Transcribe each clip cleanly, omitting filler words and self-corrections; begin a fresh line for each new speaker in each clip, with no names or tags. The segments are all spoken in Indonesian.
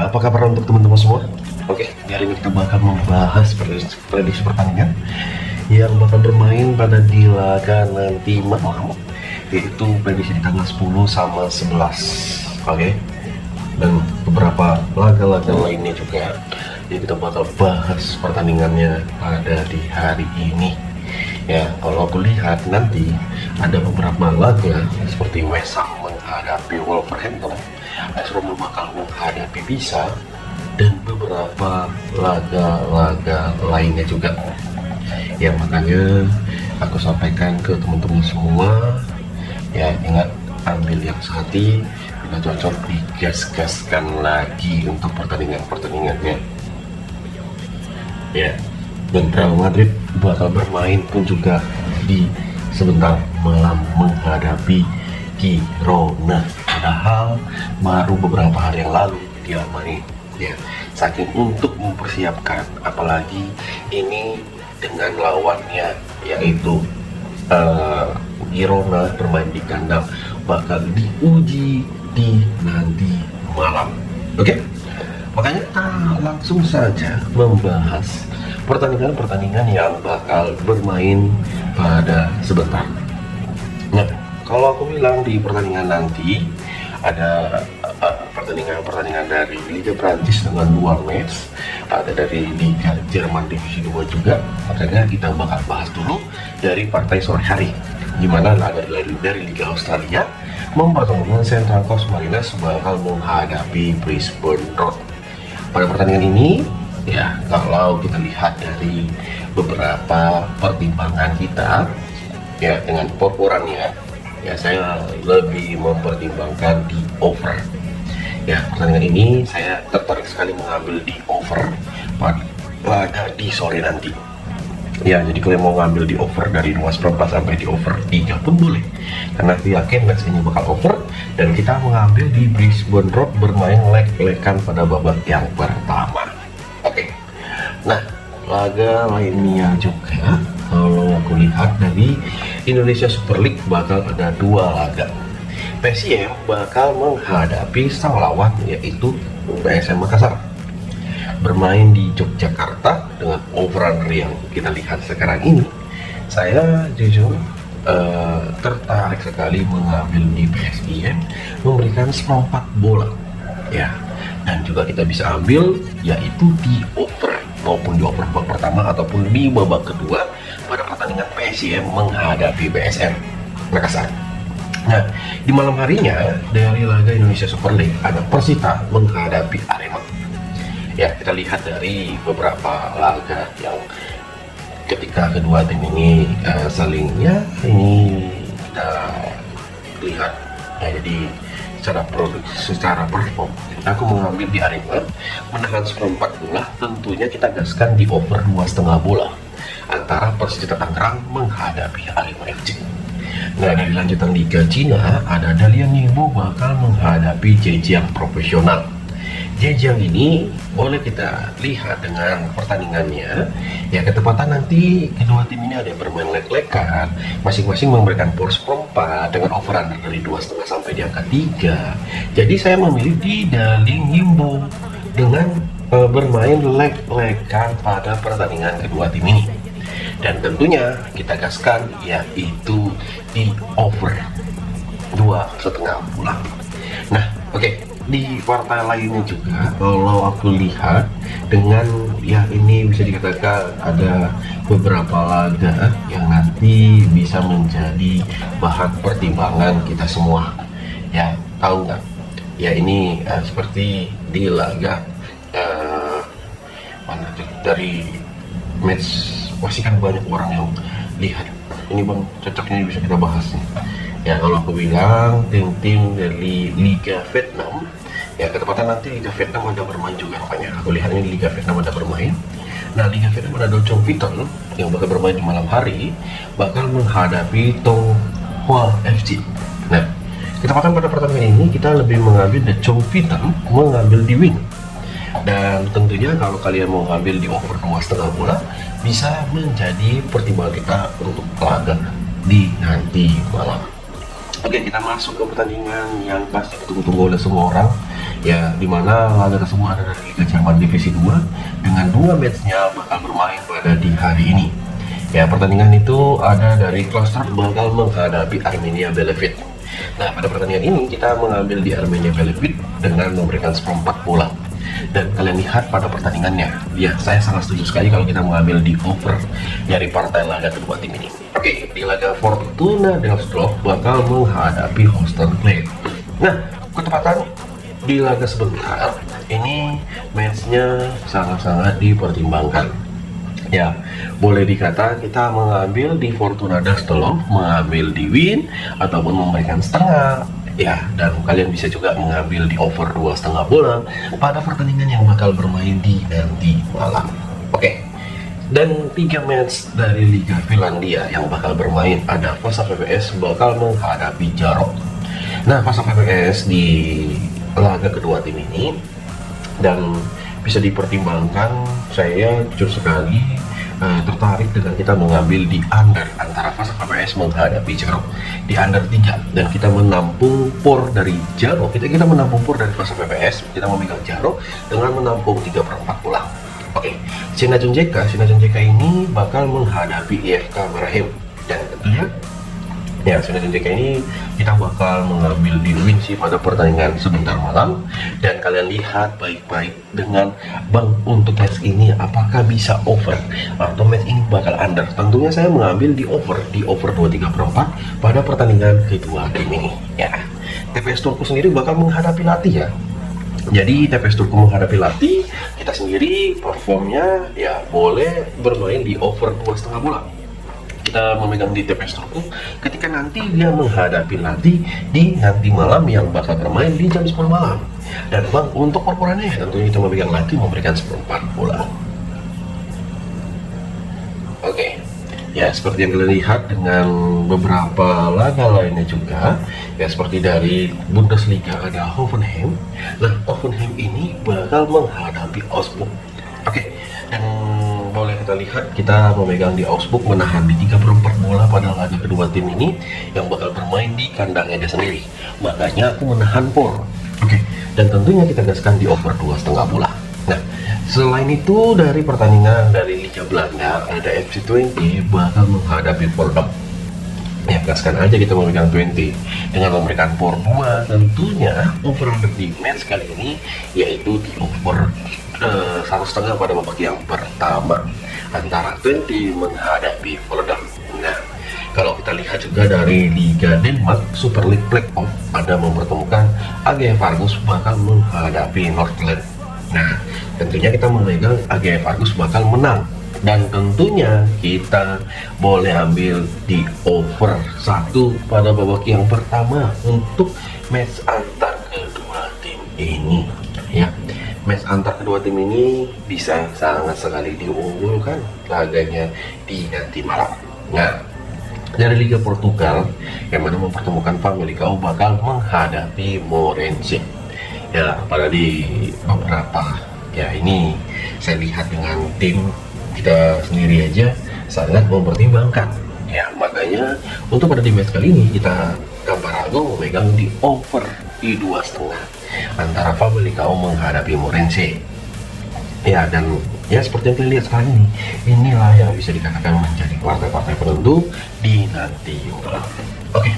apa kabar untuk teman-teman semua? Oke, hari ini kita bakal membahas prediksi pertandingan yang bakal bermain pada di laga nanti malam, yaitu prediksi di tanggal 10 sama 11. Oke, dan beberapa laga-laga lainnya juga. Jadi kita bakal bahas pertandingannya pada di hari ini. Ya, kalau aku lihat nanti ada beberapa laga seperti West Ham menghadapi Wolverhampton, AS Roma bakal menghadapi Pisa, dan beberapa laga-laga lainnya juga. Ya, makanya aku sampaikan ke teman-teman semua, ya ingat, ambil yang sehati, bila cocok digas-gaskan lagi untuk pertandingannya. Ya, dan Real Madrid bakal bermain pun juga di sebentar malam menghadapi Girona, padahal baru beberapa hari yang lalu dia main. Ya, saking untuk mempersiapkan, apalagi ini dengan lawannya yaitu Girona bermain di kandang, bakal diuji di nanti malam. Oke, makanya kita langsung saja membahas pertandingan-pertandingan yang bakal bermain pada sebentar. Nah, kalau aku bilang di pertandingan nanti ada pertandingan dari Liga Prancis dengan 2 match, ada dari Liga Jerman Divisi 2 juga. Makanya kita bakal bahas dulu dari partai sore hari, dimana ada dari Liga Australia mempertemukan Central Coast Mariners bakal menghadapi Brisbane Roar. Pada pertandingan ini, ya kalau kita lihat dari beberapa pertimbangan kita, ya dengan poporannya, ya saya lebih mempertimbangkan di over. Ya, pertandingan ini saya tertarik sekali mengambil di over pada di sore nanti. Ya, jadi kalian mau ngambil di over dari 2/4 sampai di over 3 pun boleh, karena aku yakin match ini bakal over, dan kita mengambil di Brisbane Roar bermain leg-legan pada babak yang pertama. Oke, nah laga lainnya juga kalau aku lihat dari Indonesia Super League bakal ada 2 laga. PSM bakal menghadapi sang lawan yaitu PSM Makassar, bermain di Yogyakarta dengan over-under yang kita lihat sekarang ini. Saya jujur tertarik sekali mengambil di PSM memberikan seperempat bola, ya, dan juga kita bisa ambil yaitu di over, maupun di over babak pertama ataupun di babak kedua pada pertandingan PSM menghadapi PSM Makassar. Nah, di malam harinya dari laga Indonesia Super League ada Persita menghadapi Arema. Ya, kita lihat dari beberapa laga yang ketika kedua tim ini salingnya ini kita lihat, ya, jadi secara perform aku mengambil di Arema menahan seperempat bola. Tentunya kita gaskan di over 2,5 bola antara Persita Tangerang menghadapi Arema FC. Nah, di lanjutan Liga Cina ada Dalian Ningbo bakal menghadapi Zhejiang Profesional. Zhejiang ini boleh kita lihat dengan pertandingannya, ya ketepatan nanti kedua tim ini ada yang bermain leg-legan, masing-masing memberikan poros perempat dengan over-under dari 2,5 sampai di angka 3. Jadi saya memilih di Dalian Ningbo dengan bermain leg-legan pada pertandingan kedua tim ini, dan tentunya kita gaskan yaitu di over 2,5 bola. Nah, oke, di partai lainnya juga kalau aku lihat dengan, ya ini bisa dikatakan ada beberapa laga yang nanti bisa menjadi bahan pertimbangan kita semua. Ya, tahu nggak? Ya ini seperti di laga mana dari match, pasti kan banyak orang yang lihat ini, bang, cocoknya bisa kita bahas nih. Ya, kalau aku bilang tim-tim dari Liga Vietnam, ya ketepatan nanti Liga Vietnam ada bermain juga rupanya. Aku lihat ini Liga Vietnam ada bermain. Nah, Liga Vietnam ada Dochong Viton yang bakal bermain di malam hari, bakal menghadapi Tong Hoa FC. Nah, ketepatan pada pertandingan ini kita lebih mengambil Dochong Viton mengambil di win. Dan tentunya kalau kalian mau ngambil di over 2,5 bola, bisa menjadi pertimbangan kita untuk laga di nanti malam. Oke, kita masuk ke pertandingan yang pasti ditunggu-tunggu oleh semua orang, ya, dimana laga tersebut ada dari Liga Jerman Divisi 2 dengan dua matchnya bakal bermain pada di hari ini. Ya, pertandingan itu ada dari Kloster bakal menghadapi Arminia Bielefeld. Nah, pada pertandingan ini kita mengambil di Arminia Bielefeld dengan memberikan seperempat bola. Dan kalian lihat pada pertandingannya, ya, saya sangat setuju sekali kalau kita mengambil di over dari partai laga kedua tim ini. Oke, di laga Fortuna Düsseldorf bakal menghadapi Holstein Kiel. Nah, ketepatan di laga sebentar ini matchnya sangat-sangat dipertimbangkan. Ya, boleh dikata kita mengambil di Fortuna Düsseldorf, mengambil di win ataupun memberikan setengah. Ya, dan kalian bisa juga mengambil di over 2,5 bola pada pertandingan yang bakal bermain di nanti malam. Oke. Dan 3 match dari Liga Finlandia yang bakal bermain ada Vasa VPS bakal menghadapi Jarok. Nah, Vasa VPS di laga kedua tim ini, dan bisa dipertimbangkan, saya jujur sekali tertarik dengan kita mengambil di under antara Vasa VPS menghadapi Jarok di under 3, dan kita menampung por dari Jarok, kita menampung por dari Vasa VPS, kita memegang Jarok dengan menampung 3/4 bola. Oke, Sinajun JK ini bakal menghadapi IFK Merahem, dan tentunya ya, Sinajun JK ini kita bakal mengambil di win sih pada pertandingan sebentar malam. Dan kalian lihat baik-baik dengan Bang untuk match ini apakah bisa over atau match ini bakal under. Tentunya saya mengambil di over 2,3/4 pada pertandingan kedua tim ini. Ya, TPS Turku sendiri bakal menghadapi Latih ya. Jadi TPS Turku menghadapi Latih, kita sendiri performnya ya boleh bermain di over 2,5 bola. Kita memegang di TPS Turku ketika nanti dia menghadapi Latih di nanti malam yang bakal bermain di jam 10 malam. Dan Bang untuk korporannya tentunya kita memegang Latih memberikan 1/4 bola. Oke. Ya, seperti yang kalian lihat dengan beberapa laga lainnya juga, ya, seperti dari Bundesliga ada Hoffenheim. Nah, Hoffenheim ini bakal menghadapi Augsburg. Oke, dan boleh kita lihat kita memegang di Augsburg menahan di 3/4 bola pada laga kedua tim ini yang bakal bermain di kandangnya dia sendiri. Makanya aku menahan por. Oke, dan tentunya kita gaskan di over 2,5 bola. Nah, selain itu dari pertandingan dari Liga Belanda ada FC20 bakal menghadapi Volendam. Ya, gaskan aja kita memegang 20 dengan memberikan por 2. Tentunya over under di match kali ini yaitu di over 1,5 pada babak yang pertama antara 20 menghadapi Volendam. Nah, kalau kita lihat juga dari Liga Denmark Super League Playoff ada mempertemukan AG Vargus bakal menghadapi Northland. Nah, tentunya kita memegang AG Vargus bakal menang, dan tentunya kita boleh ambil di over 1 pada babak yang pertama untuk match antar kedua tim ini. Ya, match antar kedua tim ini bisa sangat sekali diunggulkan laganya di nanti malam. Nah, dari Liga Portugal yang mana mempertemukan Famalicão bakal menghadapi Morense. Ya, pada di beberapa ya ini saya lihat dengan tim kita sendiri aja sangat mempertimbangkan. Ya, makanya untuk pada di match kali ini kita Camparago memegang di over di 2,5 antara Famalicão menghadapi Morense. Ya, dan ya seperti yang kita lihat sekarang ini, inilah yang bisa dikatakan menjadi partai-partai penentu di nanti malam. Oke.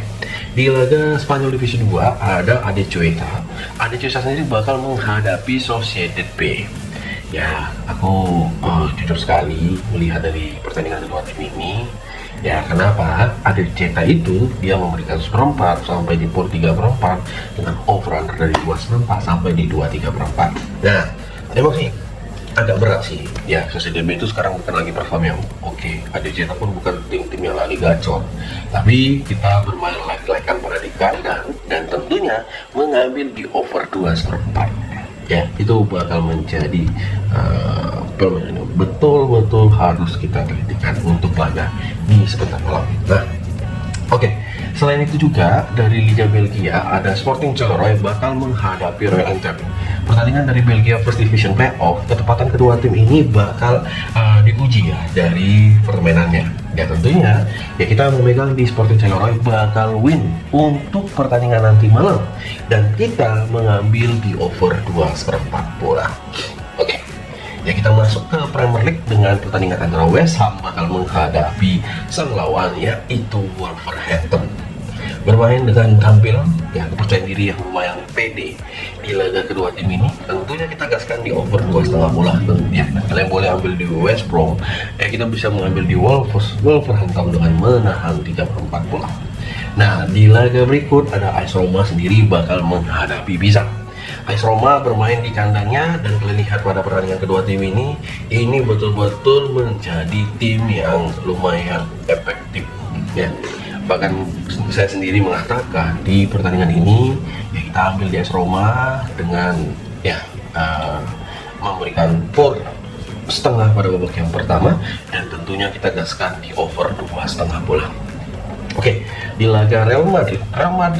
Di laga Spanyol Divisi 2 ada AD Ceuta. AD Ceuta sendiri bakal menghadapi Sociedad B. Ya, aku jujur sekali melihat dari pertandingan kedua tim ini. Ya, kenapa? AD Ceuta itu dia memberikan 1/4 sampai di por 3/4 dengan over under dari 2,4 sampai di 2,3/4. Nah, emang sih agak berat sih. Ya, Sociedad B itu sekarang bukan lagi perform yang oke. AD Ceuta pun bukan tim-tim yang lagi gacor. Tapi kita bermain like-likean pada di kandang dan tentunya mengambil di over 2,4. Ya, itu bakal menjadi betul-betul harus kita perhatikan untuk laga di sebentar malam. Nah, oke. Selain itu juga dari Liga Belgia ada Sporting Charleroi bakal menghadapi Royal Antwerp. Pertandingan dari Belgia First Division Playoff, ketepatan kedua tim ini bakal diuji diuji ya dari permainannya. Ya tentunya ya kita memegang di Sporting Charleroi bakal win untuk pertandingan nanti malam, dan kita mengambil di over 2/4 bola. Oke. Ya kita masuk ke Premier League dengan pertandingan antara West Ham bakal menghadapi sang lawan yaitu Wolverhampton. Bermain dengan tampil ya kepercayaan diri yang lumayan pede di laga kedua tim ini, tentunya kita gaskan di over 2,5 bola. Ya kalian boleh ambil di West Brom, kita bisa mengambil di Wolverhampton dengan menahan 3/4 bola. Nah di laga berikut ada AS Roma sendiri bakal menghadapi Pisa. AS Roma bermain di kandangnya, dan kalian lihat pada pertandingan kedua tim ini betul-betul menjadi tim yang lumayan efektif ya. Bahkan saya sendiri mengatakan di pertandingan ini ya kita ambil di AS Roma dengan memberikan 4,5 pada babak yang pertama, dan tentunya kita gaskan di over 2,5 bola. Oke, di laga Real Madrid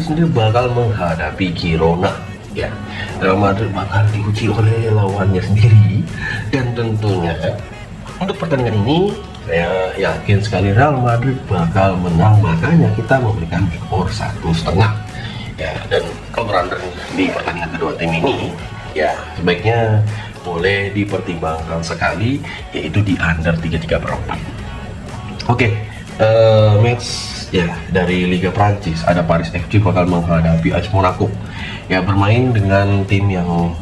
sendiri bakal menghadapi Girona ya. Real Madrid bakal diuji oleh lawannya sendiri, dan tentunya untuk pertandingan ini saya yakin sekali Real Madrid bakal menang, makanya kita memberikan skor 1,5 ya. Dan kalau runner di pertandingan kedua tim ini ya sebaiknya boleh dipertimbangkan sekali, yaitu di under 3,3/4. Oke, match ya dari Liga Prancis ada Paris FC bakal menghadapi AS Monaco. Ya bermain dengan tim yang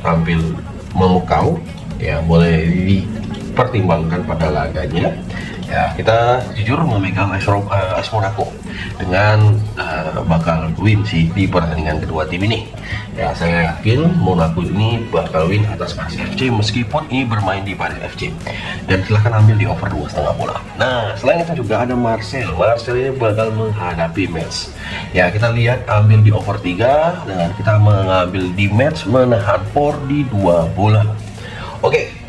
tampil memukau ya, boleh dipertimbangkan pada laganya. Ya kita jujur memegang AS Monaco dengan bakal win sih di pertandingan kedua tim ini. Ya saya yakin Monaco ini bakal win atas Paris FC meskipun ini bermain di Paris FC. Dan silahkan ambil di over 2,5 bola. Nah selain itu juga ada Marseille ini bakal menghadapi Metz. Ya kita lihat ambil di over 3, dan kita mengambil di Metz menahan for di 2 bola. Oke.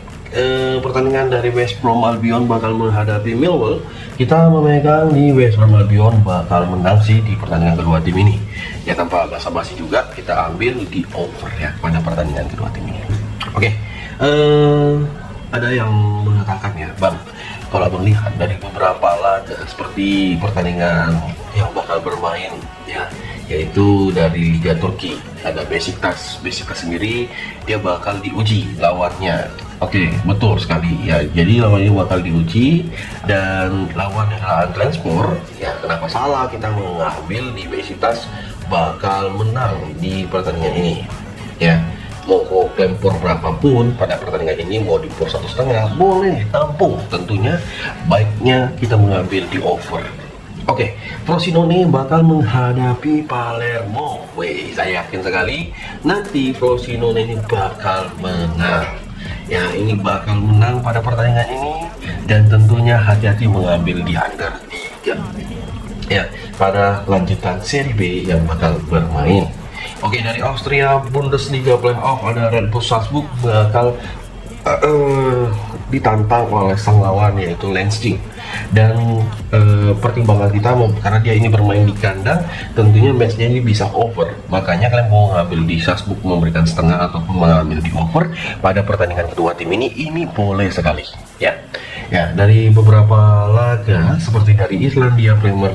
Pertandingan dari West Brom Albion bakal menghadapi Millwall. Kita memegang di West Brom Albion bakal menang sih di pertandingan kedua tim ini. Ya tanpa basa-basi juga kita ambil di over ya pada pertandingan kedua tim ini. Oke, ada yang mengatakan ya Bang, kalau Abang lihat dari beberapa laga seperti pertandingan yang bakal bermain ya, yaitu dari Liga Turki ada Besiktas sendiri dia bakal diuji lawannya. Oke, betul sekali ya. Jadi lawannya bakal diuji, dan lawannya adalah Transport. Ya, kenapa salah kita mengambil di Besiktas bakal menang di pertandingan ini? Ya, mau klaim por berapapun pada pertandingan ini, mau di por 1,5 boleh tampung. Tentunya baiknya kita mengambil di over. Oke, Frosinone bakal menghadapi Palermo. Saya yakin sekali nanti Frosinone ini bakal menang. Ya ini bakal menang pada pertandingan ini, dan tentunya hati-hati mengambil di under 3 ya pada lanjutan Serie B yang bakal bermain. Oke, dari Austria Bundesliga Playoff ada Red Bull Salzburg bakal ditantang oleh sang lawan yaitu Leipzig. Dan pertimbangan kita karena dia ini bermain di kandang, tentunya matchnya ini bisa over, makanya kalian mau ngambil di Salzburg memberikan setengah ataupun mengambil di over pada pertandingan kedua tim ini boleh sekali ya. Ya dari beberapa laga seperti dari Islandia Premier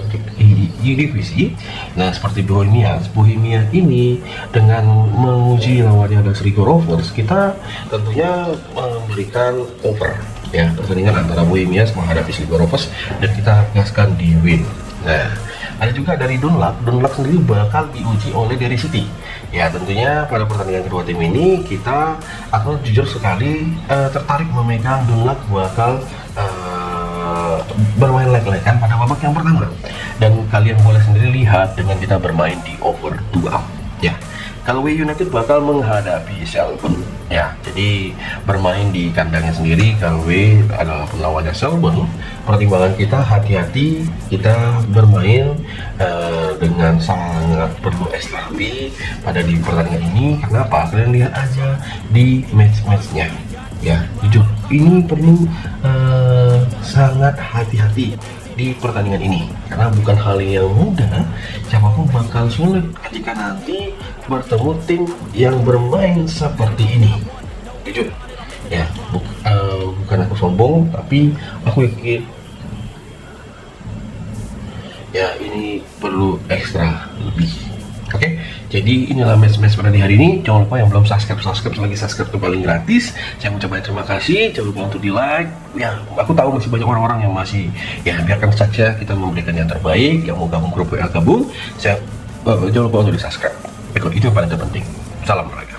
Divisi, nah seperti Bohemia ini dengan menguji lawannya ada Sligo Rovers, kita tentunya memberikan over ya pertandingan antara Bohemia menghadapi Sligo Rovers, dan kita gaskan di win. Nah ada juga dari Dunlop sendiri bakal diuji oleh Derry City. Ya tentunya pada pertandingan kedua tim ini kita akan jujur sekali tertarik memegang Dunlop bakal bermain leg-legan pada babak yang pertama, dan kalian boleh sendiri lihat dengan kita bermain di over 2 ya. Calway United bakal menghadapi Shelbourne ya, jadi bermain di kandangnya sendiri. Calway adalah lawannya Shelbourne. Pertimbangan kita hati-hati, kita bermain dengan sangat perlu SLB pada di pertandingan ini. Kenapa? Kalian lihat aja di match-matchnya ya, jujur ini perlu sangat hati-hati di pertandingan ini, karena bukan hal yang mudah. Siapapun bakal sulit ketika nanti bertemu tim yang bermain seperti ini, jujur ya. Bukan aku sombong, tapi aku yakin ya ini perlu ekstra lebih. Oke, jadi inilah match-match pada di hari ini. Jangan lupa yang belum subscribe lagi, subscribe itu paling gratis. Saya mengucapkan terima kasih. Jangan lupa untuk di like. Ya, aku tahu masih banyak orang-orang yang masih, ya biarkan saja kita memberikan yang terbaik. Yang mau gabung grup WA gabung. Jangan lupa untuk di subscribe. Itu yang paling terpenting. Salam olahraga.